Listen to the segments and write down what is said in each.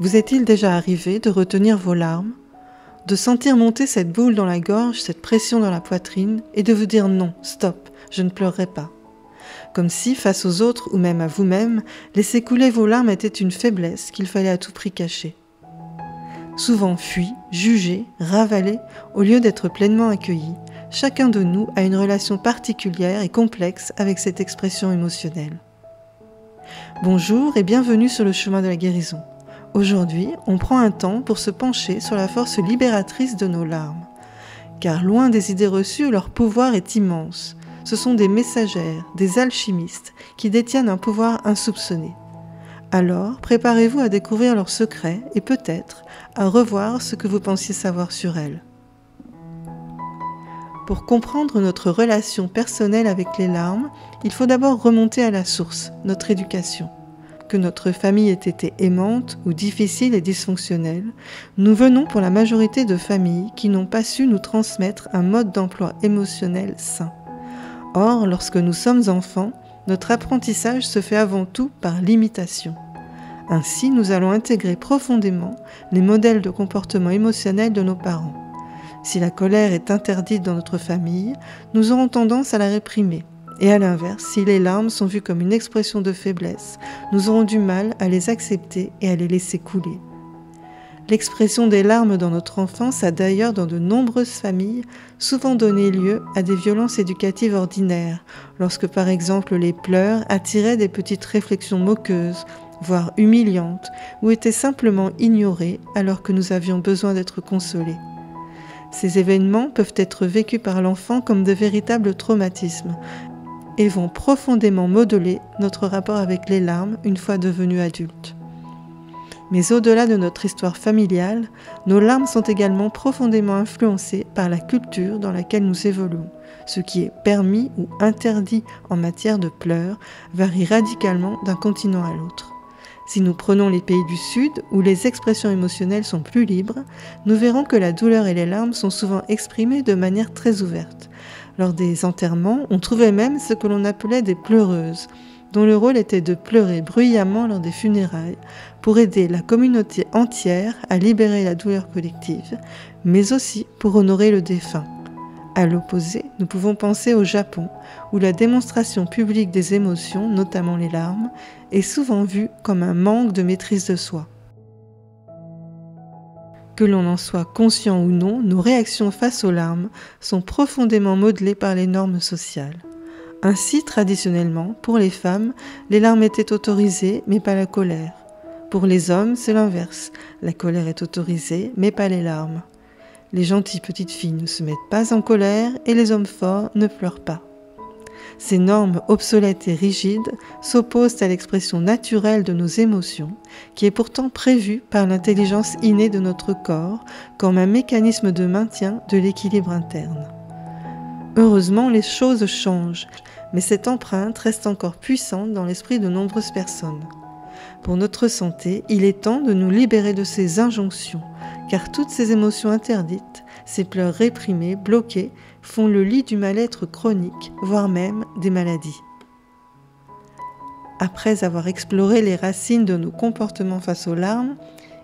Vous est-il déjà arrivé de retenir vos larmes, de sentir monter cette boule dans la gorge, cette pression dans la poitrine, et de vous dire non, stop, je ne pleurerai pas. Comme si, face aux autres ou même à vous-même, laisser couler vos larmes était une faiblesse qu'il fallait à tout prix cacher. Souvent fui, jugé, ravalé, au lieu d'être pleinement accueilli, chacun de nous a une relation particulière et complexe avec cette expression émotionnelle. Bonjour et bienvenue sur le chemin de la guérison. Aujourd'hui, on prend un temps pour se pencher sur la force libératrice de nos larmes. Car loin des idées reçues, leur pouvoir est immense. Ce sont des messagères, des alchimistes qui détiennent un pouvoir insoupçonné. Alors, préparez-vous à découvrir leurs secrets et peut-être à revoir ce que vous pensiez savoir sur elles. Pour comprendre notre relation personnelle avec les larmes, il faut d'abord remonter à la source, notre éducation. Que notre famille ait été aimante ou difficile et dysfonctionnelle, nous venons pour la majorité de familles qui n'ont pas su nous transmettre un mode d'emploi émotionnel sain. Or, lorsque nous sommes enfants, notre apprentissage se fait avant tout par l'imitation. Ainsi, nous allons intégrer profondément les modèles de comportement émotionnel de nos parents. Si la colère est interdite dans notre famille, nous aurons tendance à la réprimer. Et à l'inverse, si les larmes sont vues comme une expression de faiblesse, nous aurons du mal à les accepter et à les laisser couler. L'expression des larmes dans notre enfance a d'ailleurs dans de nombreuses familles souvent donné lieu à des violences éducatives ordinaires, lorsque par exemple les pleurs attiraient des petites réflexions moqueuses, voire humiliantes, ou étaient simplement ignorées alors que nous avions besoin d'être consolés. Ces événements peuvent être vécus par l'enfant comme de véritables traumatismes, et vont profondément modeler notre rapport avec les larmes une fois devenus adultes. Mais au-delà de notre histoire familiale, nos larmes sont également profondément influencées par la culture dans laquelle nous évoluons. Ce qui est permis ou interdit en matière de pleurs varie radicalement d'un continent à l'autre. Si nous prenons les pays du Sud, où les expressions émotionnelles sont plus libres, nous verrons que la douleur et les larmes sont souvent exprimées de manière très ouverte. Lors des enterrements, on trouvait même ce que l'on appelait des pleureuses, dont le rôle était de pleurer bruyamment lors des funérailles pour aider la communauté entière à libérer la douleur collective, mais aussi pour honorer le défunt. À l'opposé, nous pouvons penser au Japon, où la démonstration publique des émotions, notamment les larmes, est souvent vue comme un manque de maîtrise de soi. Que l'on en soit conscient ou non, nos réactions face aux larmes sont profondément modelées par les normes sociales. Ainsi, traditionnellement, pour les femmes, les larmes étaient autorisées, mais pas la colère. Pour les hommes, c'est l'inverse. La colère est autorisée, mais pas les larmes. Les gentilles petites filles ne se mettent pas en colère et les hommes forts ne pleurent pas. Ces normes obsolètes et rigides s'opposent à l'expression naturelle de nos émotions, qui est pourtant prévue par l'intelligence innée de notre corps comme un mécanisme de maintien de l'équilibre interne. Heureusement, les choses changent, mais cette empreinte reste encore puissante dans l'esprit de nombreuses personnes. Pour notre santé, il est temps de nous libérer de ces injonctions, car toutes ces émotions interdites, ces pleurs réprimés, bloqués, font le lit du mal-être chronique, voire même des maladies. Après avoir exploré les racines de nos comportements face aux larmes,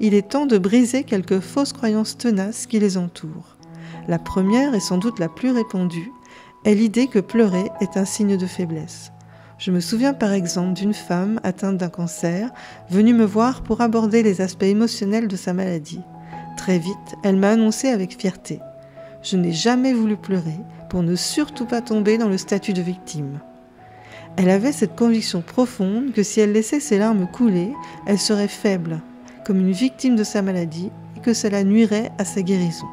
il est temps de briser quelques fausses croyances tenaces qui les entourent. La première, et sans doute la plus répandue, est l'idée que pleurer est un signe de faiblesse. Je me souviens par exemple d'une femme atteinte d'un cancer, venue me voir pour aborder les aspects émotionnels de sa maladie. Très vite, elle m'a annoncé avec fierté : « Je n'ai jamais voulu pleurer pour ne surtout pas tomber dans le statut de victime. » Elle avait cette conviction profonde que si elle laissait ses larmes couler, elle serait faible, comme une victime de sa maladie, et que cela nuirait à sa guérison.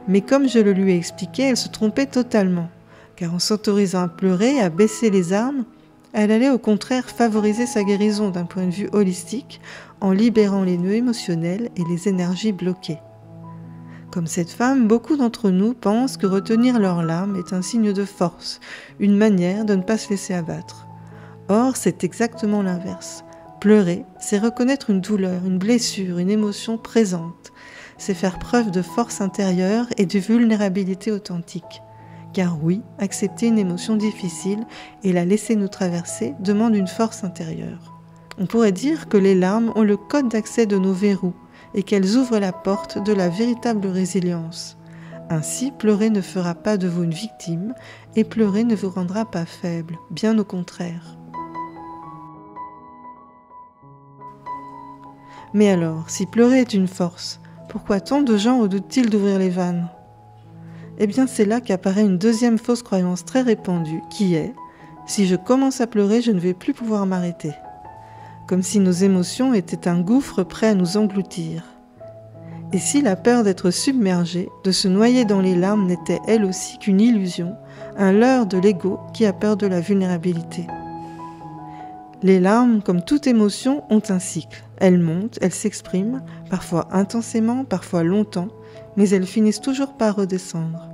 Mais comme je le lui ai expliqué, elle se trompait totalement, car en s'autorisant à pleurer et à baisser les armes, elle allait au contraire favoriser sa guérison d'un point de vue holistique en libérant les nœuds émotionnels et les énergies bloquées. Comme cette femme, beaucoup d'entre nous pensent que retenir leurs larmes est un signe de force, une manière de ne pas se laisser abattre. Or, c'est exactement l'inverse. Pleurer, c'est reconnaître une douleur, une blessure, une émotion présente. C'est faire preuve de force intérieure et de vulnérabilité authentique. Car oui, accepter une émotion difficile et la laisser nous traverser demande une force intérieure. On pourrait dire que les larmes ont le code d'accès de nos verrous et qu'elles ouvrent la porte de la véritable résilience. Ainsi, pleurer ne fera pas de vous une victime et pleurer ne vous rendra pas faible, bien au contraire. Mais alors, si pleurer est une force, pourquoi tant de gens redoutent-ils d'ouvrir les vannes ? Eh bien, c'est là qu'apparaît une deuxième fausse croyance très répandue, qui est « si je commence à pleurer, je ne vais plus pouvoir m'arrêter ». Comme si nos émotions étaient un gouffre prêt à nous engloutir. Et si la peur d'être submergé, de se noyer dans les larmes n'était elle aussi qu'une illusion, un leurre de l'ego qui a peur de la vulnérabilité. Les larmes, comme toute émotion, ont un cycle. Elles montent, elles s'expriment, parfois intensément, parfois longtemps, mais elles finissent toujours par redescendre.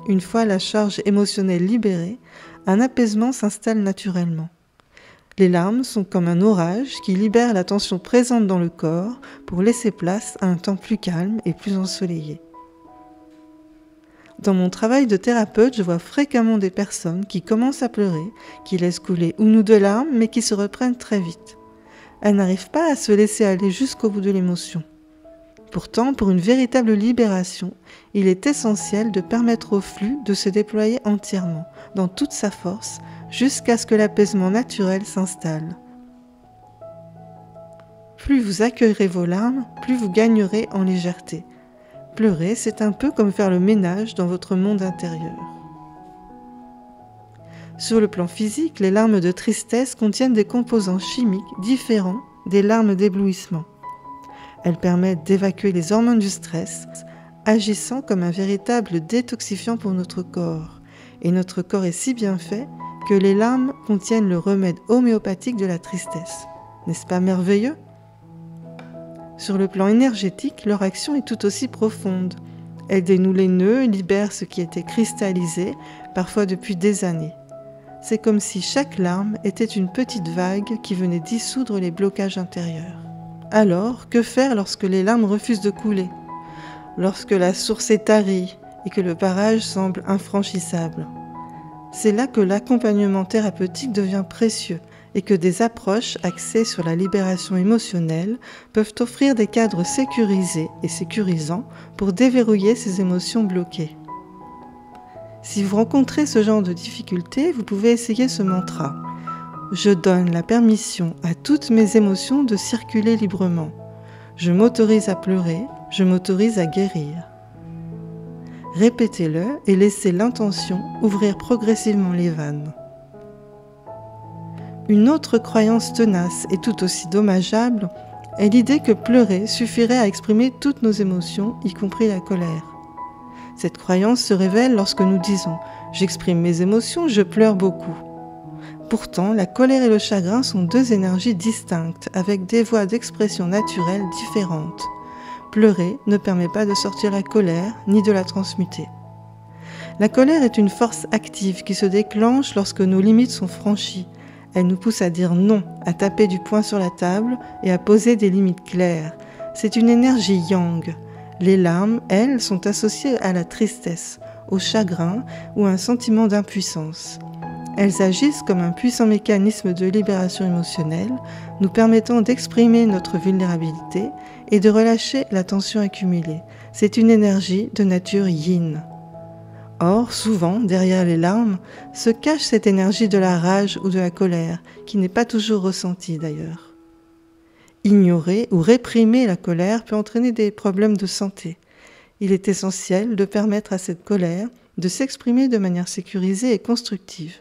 Une fois la charge émotionnelle libérée, un apaisement s'installe naturellement. Les larmes sont comme un orage qui libère la tension présente dans le corps pour laisser place à un temps plus calme et plus ensoleillé. Dans mon travail de thérapeute, je vois fréquemment des personnes qui commencent à pleurer, qui laissent couler une ou deux larmes, mais qui se reprennent très vite. Elles n'arrivent pas à se laisser aller jusqu'au bout de l'émotion. Pourtant, pour une véritable libération, il est essentiel de permettre au flux de se déployer entièrement, dans toute sa force, jusqu'à ce que l'apaisement naturel s'installe. Plus vous accueillerez vos larmes, plus vous gagnerez en légèreté. Pleurer, c'est un peu comme faire le ménage dans votre monde intérieur. Sur le plan physique, les larmes de tristesse contiennent des composants chimiques différents des larmes d'éblouissement. Elles permettent d'évacuer les hormones du stress, agissant comme un véritable détoxifiant pour notre corps. Et notre corps est si bien fait que les larmes contiennent le remède homéopathique de la tristesse. N'est-ce pas merveilleux ? Sur le plan énergétique, leur action est tout aussi profonde. Elle dénoue les nœuds et libère ce qui était cristallisé, parfois depuis des années. C'est comme si chaque larme était une petite vague qui venait dissoudre les blocages intérieurs. Alors, que faire lorsque les larmes refusent de couler ? Lorsque la source est tarie et que le barrage semble infranchissable ? C'est là que l'accompagnement thérapeutique devient précieux et que des approches axées sur la libération émotionnelle peuvent offrir des cadres sécurisés et sécurisants pour déverrouiller ces émotions bloquées. Si vous rencontrez ce genre de difficultés, vous pouvez essayer ce mantra. Je donne la permission à toutes mes émotions de circuler librement. Je m'autorise à pleurer, je m'autorise à guérir. Répétez-le et laissez l'intention ouvrir progressivement les vannes. Une autre croyance tenace et tout aussi dommageable est l'idée que pleurer suffirait à exprimer toutes nos émotions, y compris la colère. Cette croyance se révèle lorsque nous disons « j'exprime mes émotions, je pleure beaucoup ». Pourtant, la colère et le chagrin sont deux énergies distinctes, avec des voies d'expression naturelles différentes. Pleurer ne permet pas de sortir la colère, ni de la transmuter. La colère est une force active qui se déclenche lorsque nos limites sont franchies. Elle nous pousse à dire non, à taper du poing sur la table et à poser des limites claires. C'est une énergie yang. Les larmes, elles, sont associées à la tristesse, au chagrin ou à un sentiment d'impuissance. Elles agissent comme un puissant mécanisme de libération émotionnelle, nous permettant d'exprimer notre vulnérabilité et de relâcher la tension accumulée. C'est une énergie de nature yin. Or, souvent, derrière les larmes, se cache cette énergie de la rage ou de la colère, qui n'est pas toujours ressentie d'ailleurs. Ignorer ou réprimer la colère peut entraîner des problèmes de santé. Il est essentiel de permettre à cette colère de s'exprimer de manière sécurisée et constructive,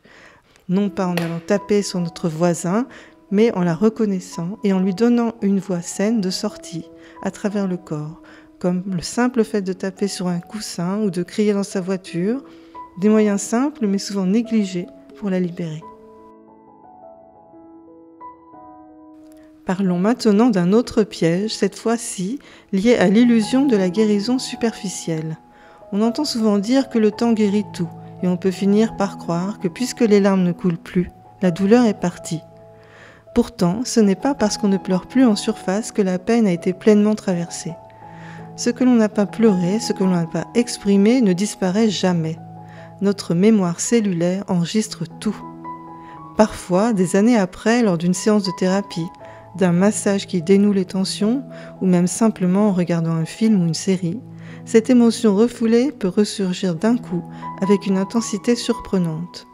non pas en allant taper sur notre voisin, mais en la reconnaissant et en lui donnant une voie saine de sortie à travers le corps, comme le simple fait de taper sur un coussin ou de crier dans sa voiture, des moyens simples mais souvent négligés pour la libérer. Parlons maintenant d'un autre piège, cette fois-ci lié à l'illusion de la guérison superficielle. On entend souvent dire que le temps guérit tout, et on peut finir par croire que puisque les larmes ne coulent plus, la douleur est partie. Pourtant, ce n'est pas parce qu'on ne pleure plus en surface que la peine a été pleinement traversée. Ce que l'on n'a pas pleuré, ce que l'on n'a pas exprimé ne disparaît jamais. Notre mémoire cellulaire enregistre tout. Parfois, des années après, lors d'une séance de thérapie, d'un massage qui dénoue les tensions, ou même simplement en regardant un film ou une série, cette émotion refoulée peut ressurgir d'un coup avec une intensité surprenante.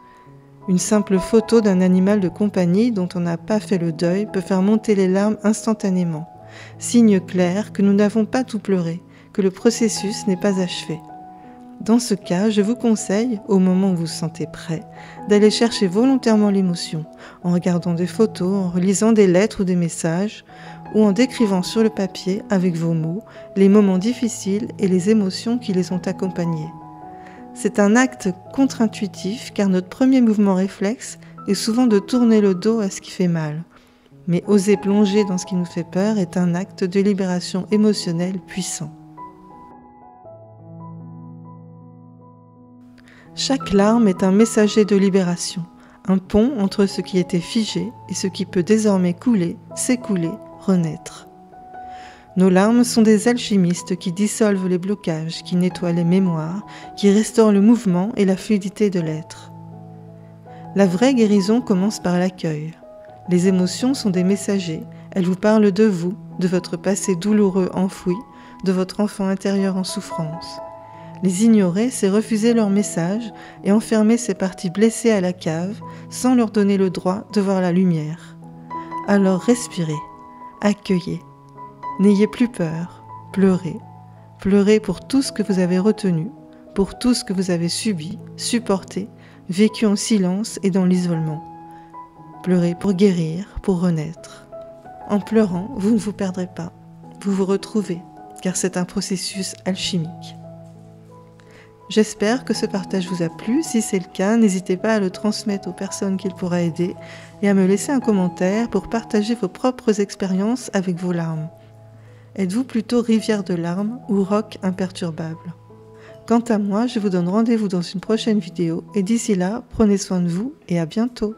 Une simple photo d'un animal de compagnie dont on n'a pas fait le deuil peut faire monter les larmes instantanément, signe clair que nous n'avons pas tout pleuré, que le processus n'est pas achevé. Dans ce cas, je vous conseille, au moment où vous vous sentez prêt, d'aller chercher volontairement l'émotion, en regardant des photos, en relisant des lettres ou des messages, ou en décrivant sur le papier, avec vos mots, les moments difficiles et les émotions qui les ont accompagnés. C'est un acte contre-intuitif car notre premier mouvement réflexe est souvent de tourner le dos à ce qui fait mal. Mais oser plonger dans ce qui nous fait peur est un acte de libération émotionnelle puissant. Chaque larme est un messager de libération, un pont entre ce qui était figé et ce qui peut désormais couler, s'écouler, renaître. Nos larmes sont des alchimistes qui dissolvent les blocages, qui nettoient les mémoires, qui restaurent le mouvement et la fluidité de l'être. La vraie guérison commence par l'accueil. Les émotions sont des messagers, elles vous parlent de vous, de votre passé douloureux enfoui, de votre enfant intérieur en souffrance. Les ignorer, c'est refuser leur message et enfermer ces parties blessées à la cave sans leur donner le droit de voir la lumière. Alors respirez, accueillez. N'ayez plus peur, pleurez. Pleurez pour tout ce que vous avez retenu, pour tout ce que vous avez subi, supporté, vécu en silence et dans l'isolement. Pleurez pour guérir, pour renaître. En pleurant, vous ne vous perdrez pas, vous vous retrouvez, car c'est un processus alchimique. J'espère que ce partage vous a plu. Si c'est le cas, n'hésitez pas à le transmettre aux personnes qu'il pourra aider et à me laisser un commentaire pour partager vos propres expériences avec vos larmes. Êtes-vous plutôt rivière de larmes ou roc imperturbable? Quant à moi, je vous donne rendez-vous dans une prochaine vidéo et d'ici là, prenez soin de vous et à bientôt.